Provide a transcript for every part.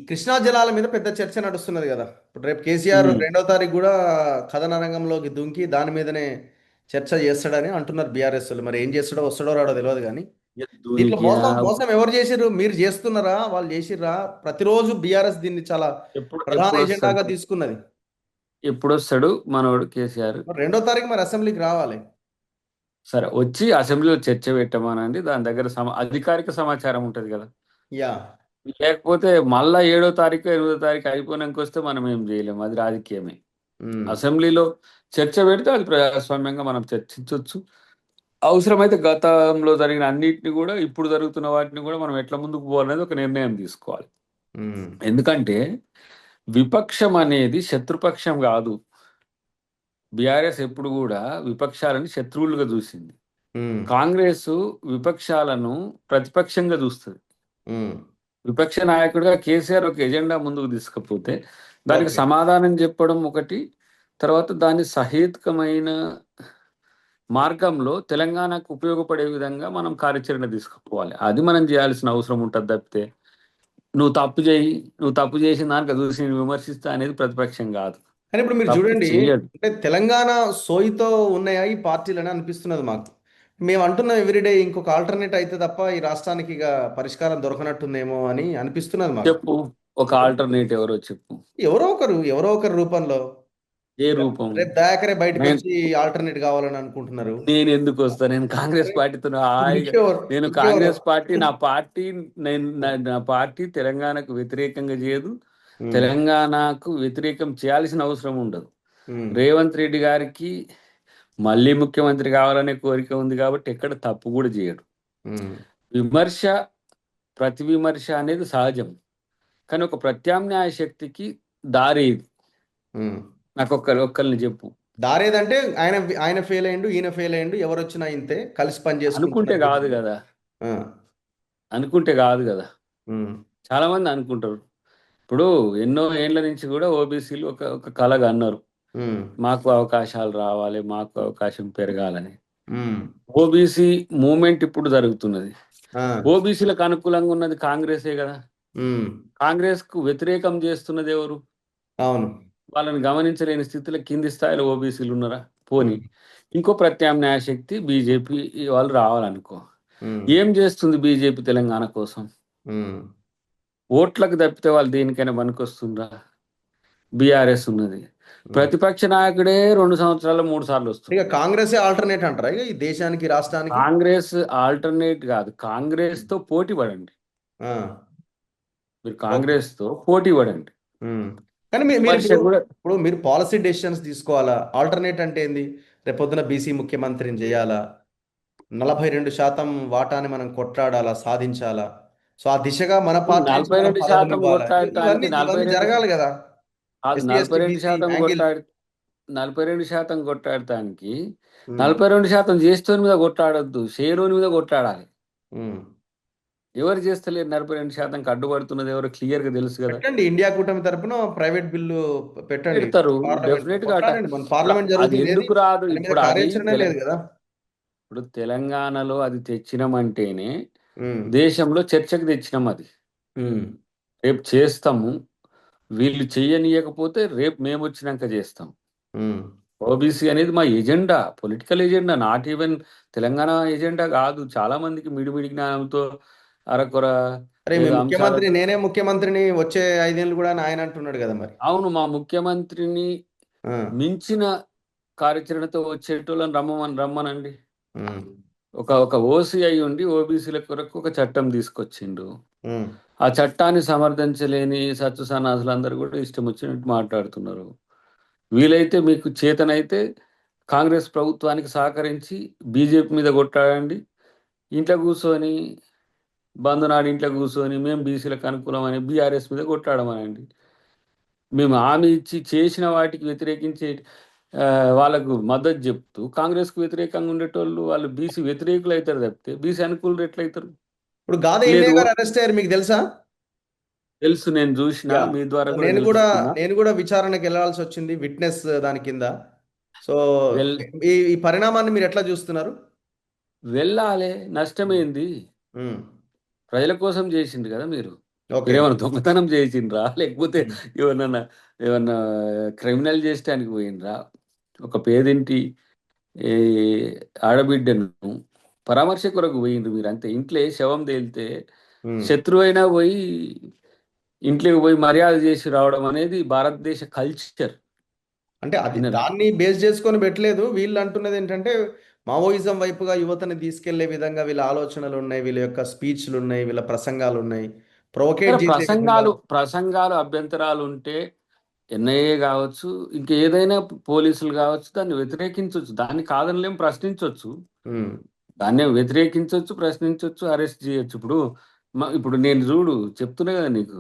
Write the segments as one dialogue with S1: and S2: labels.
S1: కృష్ణా జలాల మీద పెద్ద చర్చ నడుస్తున్నది కదా. ఇప్పుడు రేపు కేసీఆర్
S2: ఉమ్.
S1: 2వ తారీఖు కూడా కథన రంగంలోకి దుంకి దాని మీదనే చర్చ చేస్తాడని అంటున్నారు బీఆర్ఎస్ వాళ్ళు. మరి ఏం చేస్తాడో వస్తాడో రాడో తెలియదు కానీ దీంట్లో
S2: దీనికి
S1: మోసం మోసం ఎవరు చేసిర్రు? మీరు చేస్తున్నారా, వాళ్ళు చేసిర్రా? ప్రతిరోజు బీఆర్ఎస్ దీన్ని చాలా
S2: ఎప్పుడు
S1: ప్రధాన
S2: ఎప్పుడు వస్తాడు
S1: ఎజెండాగా తీసుకున్నది.
S2: ఎప్పుడు వస్తాడు మనోడు కేసీఆర్?
S1: మరి 2వ తారీఖు మరి అసెంబ్లీకి రావాలి.
S2: సరే, వచ్చి అసెంబ్లీలో చర్చ పెట్టమనండి. దాని దగ్గర అధికారిక సమాచారం ఉంటది కదా.
S1: యా.
S2: లేకపోతే మళ్ళా 7వ తారీఖు 8వ తారీఖు అయిపోయినాక వస్తే మనం ఏం చేయలేము, అది రాజకీయమే.
S1: ఉమ్.
S2: అసెంబ్లీలో చర్చ పెడితే అది ప్రజాస్వామ్యంగా మనం చర్చించవచ్చు. అవసరమైతే గతంలో జరిగిన అన్నిటిని కూడా, ఇప్పుడు జరుగుతున్న వాటిని కూడా మనం ఎట్లా ముందుకు పోవాలనేది ఒక నిర్ణయం తీసుకోవాలి.
S1: ఉమ్.
S2: ఎందుకంటే విపక్షం అనేది శత్రుపక్షం కాదు. బీఆర్ఎస్ ఎప్పుడు కూడా విపక్షాలని శత్రువులుగా చూసింది.
S1: ఉమ్.
S2: కాంగ్రెస్ విపక్షాలను ప్రతిపక్షంగా చూస్తుంది.
S1: ఉమ్.
S2: విపక్ష నాయకుడిగా కేసీఆర్ ఒక ఎజెండా ముందుకు తీసుకపోతే దానికి
S1: ఓకే.
S2: సమాధానం చెప్పడం ఒకటి, తర్వాత దాన్ని సహేతుకమైన మార్గంలో తెలంగాణకు ఉపయోగపడే విధంగా మనం కార్యాచరణ తీసుకుపోవాలి. అది మనం చేయాల్సిన అవసరం ఉంటుంది తప్పితే నువ్వు తప్పు చేయి, నువ్వు తప్పు చేసిన దానికి చూసి నేను విమర్శిస్తా అనేది ప్రతిపక్షం కాదు.
S1: కానీ ఇప్పుడు మీరు
S2: తప్పు
S1: చూడండి,
S2: చెయ్యదు.
S1: అంటే తెలంగాణ సోయితో ఉన్నాయా ఈ పార్టీలని అనిపిస్తున్నది మాకు. మేము అంటున్నాం ఎవ్రీడే ఇంకొక ఆల్టర్నేట్ అయితే తప్ప ఈ రాష్ట్రానికి ఇక పరిష్కారం దొరకనట్టుందేమో అని అనిపిస్తున్నది మాకు.
S2: చెప్పు, ఒక ఆల్టర్నేట్ ఎవరో చెప్పు.
S1: ఎవరో ఒకరు రూపంలో
S2: ఏ
S1: రేపు
S2: రూపం?
S1: రేపు దయాకరే బయటకు
S2: నేను
S1: వచ్చి ఆల్టర్నేట్ కావాలని అనుకుంటున్నారు.
S2: నేను ఎందుకు వస్తా? నేను కాంగ్రెస్ పార్టీతో హాయిగా,
S1: ఇంకెవరు
S2: నేను
S1: ఇంకెవరు
S2: కాంగ్రెస్ పార్టీ, నా పార్టీ, నా పార్టీ తెలంగాణకు వ్యతిరేకంగా చేయదు.
S1: ఉమ్.
S2: తెలంగాణకు వ్యతిరేకం చేయాల్సిన అవసరం ఉండదు.
S1: ఉమ్.
S2: రేవంత్ రెడ్డి గారికి మళ్ళీ ముఖ్యమంత్రి కావాలనే కోరిక ఉంది కాబట్టి ఎక్కడ తప్పు కూడా చేయడు.
S1: ఉమ్.
S2: విమర్శ, ప్రతి విమర్శ అనేది సహజం. కానీ ఒక ప్రత్యామ్నాయ శక్తికి దారి ఇది.
S1: ఉమ్.
S2: నాకు ఒక్కరిని చెప్పు.
S1: దారేదంటే ఆయన ఆయన ఫెయిల్ అయ్యిండు, ఈయన ఫెయిల్ అయ్యిండు, ఎవరు వచ్చినా ఇంతే కలిసి పని
S2: అనుకుంటే
S1: చేసుకుంటున్నారు
S2: కాదు
S1: దీనికి.
S2: కదా.
S1: ఆ.
S2: అనుకుంటే కాదు కదా.
S1: ఉమ్.
S2: చాలా మంది అనుకుంటారు. ఇప్పుడు ఎన్నో ఏండ్ల నుంచి కూడా ఓబీసీలు ఒక ఒక కలగా అన్నారు,
S1: ఉమ్.
S2: మాకు అవకాశాలు రావాలి, మాకు అవకాశం పెరగాలని.
S1: ఉమ్.
S2: ఓబీసీ మూమెంట్ ఇప్పుడు జరుగుతున్నది.
S1: ఆ.
S2: ఓబీసీలకు అనుకూలంగా ఉన్నది కాంగ్రెసే కదా.
S1: ఉమ్.
S2: కాంగ్రెస్ కు వ్యతిరేకం చేస్తున్నది ఎవరు?
S1: అవును.
S2: వాళ్ళని గమనించలేని స్థితిలో కింది స్థాయిలో ఓబీసీలు ఉన్నారా? పోని
S1: ఉమ్.
S2: ఇంకో ప్రత్యామ్నాయ శక్తి బీజేపీ వాళ్ళు రావాలనుకో.
S1: ఉమ్.
S2: ఏం చేస్తుంది బీజేపీ తెలంగాణ కోసం?
S1: ఉమ్.
S2: ఓట్లకు తప్పితే వాళ్ళు దేనికైనా పనికొస్తుందా? బీఆర్ఎస్ ఉన్నది,
S1: ఉమ్.
S2: ప్రతిపక్ష నాయకుడే 2 సంవత్సరాలు 3 సార్లు
S1: ఇక
S2: వస్తుండు.
S1: కాంగ్రెసే ఆల్టర్నేట్ అంటారా ఇక ఈ దేశానికి రాష్ట్రానికి?
S2: కాంగ్రెస్ ఆల్టర్నేట్ కాదు, కాంగ్రెస్ తో పోటీ పడండి.
S1: ఆ.
S2: మీరు
S1: ఓకే.
S2: కాంగ్రెస్ తో పోటీ పడండి.
S1: ఉమ్. కానీ మీరు
S2: విమర్శ
S1: ఇప్పుడు
S2: కూడా.
S1: ఇప్పుడు మీరు పాలసీ డెసిషన్స్ తీసుకోవాలా? ఆల్టర్నేట్ అంటే ఏంది? రేపొద్దున బీసీ ముఖ్యమంత్రిని చేయాలా? 42% వాటాని మనం కొట్లాడాలా, సాధించాలా? సో ఆ దిశగా మన పార్టీ నుంచి
S2: నలభై
S1: మనం
S2: రెండు
S1: పదవులు
S2: శాతం
S1: ఇవ్వాలా?
S2: కొట్టాడటానికి
S1: ఇవన్నీ
S2: నలభై
S1: ఇవన్నీ
S2: రెండు
S1: జరగాలి కదా.
S2: కాదు,
S1: ఎస్సీ
S2: నలభై
S1: ఎస్టీ
S2: రెండు
S1: బీసీ
S2: శాతం
S1: యాంగిల్.
S2: కొట్టాడు 42% కొట్టాడటానికి
S1: ఉమ్.
S2: 42% చేస్తోని మీద కొట్టాడొద్దు, షేరోని మీద కొట్టాడాలి.
S1: ఉమ్.
S2: ఎవరు చేస్తలేరు? 42% అడ్డుపడుతున్నది ఎవరు? క్లియర్ గా తెలుసు కదా.
S1: పెట్టండి, ఇండియా కూటమి తరపున ప్రైవేట్ బిల్లు పెట్టండి
S2: పెడతారు
S1: పార్లమెంట్ లో
S2: డెఫినెట్ గా
S1: కొట్లాడండి. మన
S2: ఇప్పుడు
S1: పార్లమెంట్
S2: అది
S1: జరుగుతుంది ఏది?
S2: ఎందుకు రాదు
S1: దాని మీద
S2: ఇప్పుడు? అది
S1: కార్యాచరణ లేదు కదా.
S2: ఇప్పుడు తెలంగాణలో అది తెచ్చినామంటేనే
S1: ఉమ్.
S2: దేశంలో చర్చకు తెచ్చినాం అది.
S1: ఉమ్.
S2: రేపు చేస్తాము, వీళ్ళు చెయ్యనీయకపోతే రేపు మేము వచ్చినాక చేస్తాం.
S1: ఉమ్.
S2: ఓబీసీ అనేది మా agenda, political agenda, not even Telangana agenda కాదు. చాలా మందికి మిడిమిడి జ్ఞానంతో అరకొర
S1: అరే మీ
S2: ఏదో
S1: ముఖ్యమంత్రి,
S2: అంశాలతో.
S1: నేనే ముఖ్యమంత్రిని వచ్చే 5 ఏళ్ళు కూడా అని ఆయన అంటున్నాడు కదా మరి.
S2: అవును, మా ముఖ్యమంత్రిని
S1: ఆ.
S2: మించిన కార్యాచరణతో వచ్చేటోళ్ళని రమ్మనండి.
S1: ఉమ్.
S2: ఒక ఒక ఓసీ అయి ఉండి ఓబీసీల కొరకు ఒక చట్టం తీసుకొచ్చిండు.
S1: ఉమ్.
S2: ఆ చట్టాన్ని సమర్థించలేని సచ్చు సన్నాసులందరూ కూడా ఇష్టం వచ్చినట్టు మాట్లాడుతున్నారు. వీలైతే మీకు చేతనైతే కాంగ్రెస్ ప్రభుత్వానికి సహకరించి బీజేపీ మీద కొట్టాడండి. ఇంట్లో కూర్చొని, బంధునాడు ఇంట్లో కూర్చొని మేము బీసీలకు అనుకూలం అని బీఆర్ఎస్ మీద కొట్టాడమనండి. మేము హామీ ఇచ్చి చేసిన వాటికి వ్యతిరేకించే ఆ, వాళ్ళకు మద్దతు చెప్తూ కాంగ్రెస్కు వ్యతిరేకంగా ఉండేటోళ్ళు వాళ్ళు బీసీ వ్యతిరేకులు అవుతారు తప్పితే బీసీ అనుకూలులు ఎట్లయితారు?
S1: ఇప్పుడు గాదే
S2: లేదు,
S1: ఎన్నయ్య గారు అరెస్ట్ అయ్యారు, మీకు తెలుసా?
S2: తెలుసు, నేను చూసిన,
S1: యా.
S2: మీ ద్వారా కూడా
S1: నేను కూడా
S2: తెలుసుకున్నా.
S1: నేను కూడా విచారణకు వెళ్ళాల్సి వచ్చింది, విట్నెస్ దాని కింద. సో
S2: వెల్
S1: ఈ ఈ పరిణామాన్ని మీరు ఎట్లా చూస్తున్నారు?
S2: వెళ్ళాలి, నష్టమేంది?
S1: ఉమ్.
S2: ప్రజల కోసం చేసిండు కదా మీరు.
S1: ఓకే.
S2: మీరేమైనా దొంగతనం చేసిండ్రా, లేకపోతే
S1: ఉమ్,
S2: ఏమన్నా ఏమన్నా క్రిమినల్ చేసడానికి పోయిండ్రా? ఒక పేదింటి ఈ ఆడబిడ్డను పరామర్శ కొరకు పోయిండ్రు మీరు అంతే. ఇంట్లో శవం తేలితే
S1: ఉమ్.
S2: శత్రువైనా పోయి ఇంట్లోకి పోయి మర్యాద చేసి రావడం అనేది భారతదేశ కల్చర్.
S1: అంటే అది
S2: విన్నరా?
S1: దాన్ని బేస్ చేసుకొని పెట్టలేదు. వీళ్ళు అంటున్నది ఏంటంటే మావోయిజం వైపుగా యువతని తీసుకెళ్లే విధంగా వీళ్ళ ఆలోచనలు ఉన్నాయి, వీళ్ళ యొక్క స్పీచ్లు ఉన్నాయి, వీళ్ళ ప్రసంగాలు ఉన్నాయి, ప్రొవోకేట్
S2: సరే,
S1: చేసే విధంగా.
S2: ప్రసంగాలు అభ్యంతరాలు ఉంటే ఎన్ఐఏ కావచ్చు, ఇంకేదైనా పోలీసులు కావచ్చు, దాన్ని వ్యతిరేకించవచ్చు. దాన్ని కాదనిలేం, ప్రశ్నించవచ్చు.
S1: ఉమ్,
S2: దాన్ని వ్యతిరేకించవచ్చు, ప్రశ్నించవచ్చు, అరెస్ట్ చేయొచ్చు. ఇప్పుడు నేను చూడు చెప్తున్నా కదా నీకు,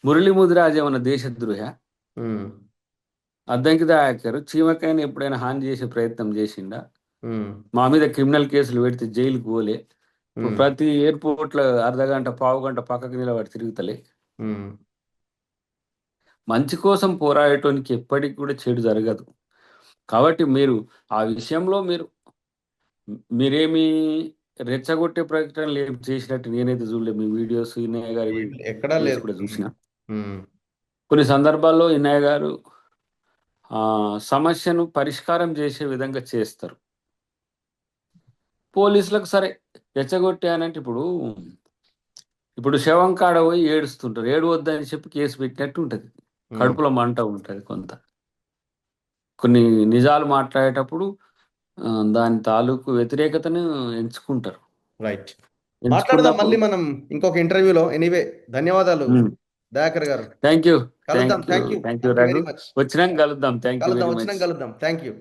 S2: మురళీ ముదిరాజ్ ఏమన్నా దేశద్రోహ?
S1: ఉమ్,
S2: అద్దంకి దయాకర్ చీమకాయని ఎప్పుడైనా హాని చేసే ప్రయత్నం చేసిండా?
S1: ఉమ్,
S2: మా మీద క్రిమినల్ కేసులు పెడితే జైలుకు పోలే. ఇప్పుడు
S1: ఉమ్,
S2: ప్రతి ఎయిర్పోర్ట్లో అర్ధగంట పావు గంట పక్కకు నిలబడి తిరుగుతలే.
S1: ఉమ్.
S2: మంచి కోసం పోరాడటానికి ఎప్పటికి కూడా చెడు జరగదు. కాబట్టి మీరు ఆ విషయంలో మీరేమి రెచ్చగొట్టే ప్రకటనలు ఏం చేసినట్టు నేనైతే చూడలేదు. మీ వీడియోస్, ఇన్నయ్య గారి
S1: ఎక్కడా
S2: వీడియోస్
S1: లేదు.
S2: కూడా చూసిన.
S1: ఉమ్,
S2: కొన్ని సందర్భాల్లో ఇన్నయ్య గారు సమస్యను పరిష్కారం చేసే విధంగా చేస్తారు. పోలీసులకు సరే రెచ్చగొట్టానంటే ఇప్పుడు శవం కాడ పోయి ఏడుస్తుంటారు. ఏడవద్దని చెప్పి కేసు పెట్టినట్టు ఉంటుంది.
S1: ఉమ్.
S2: కడుపులో మంట ఉంటుంది కొంత. కొన్ని నిజాలు మాట్లాడేటప్పుడు దాని తాలూకు వ్యతిరేకతను ఎంచుకుంటారు.
S1: రైట్. మాట్లాడదాం
S2: ఎంచుకున్నప్పుడు
S1: మళ్ళీ మనం ఇంకొక ఇంటర్వ్యూలో. ఎనీవే, ధన్యవాదాలు దయాకర్ గారు.
S2: Thank you.
S1: కలుద్దాం. Thank you,
S2: thank you
S1: thank you
S2: Raghu.
S1: Very much.
S2: వచ్చినాక కలుద్దాం. థ్యాంక్ యూ
S1: కలుద్దాం,
S2: వెరీ మచ్.
S1: వచ్చినాక కలుద్దాం. Thank you.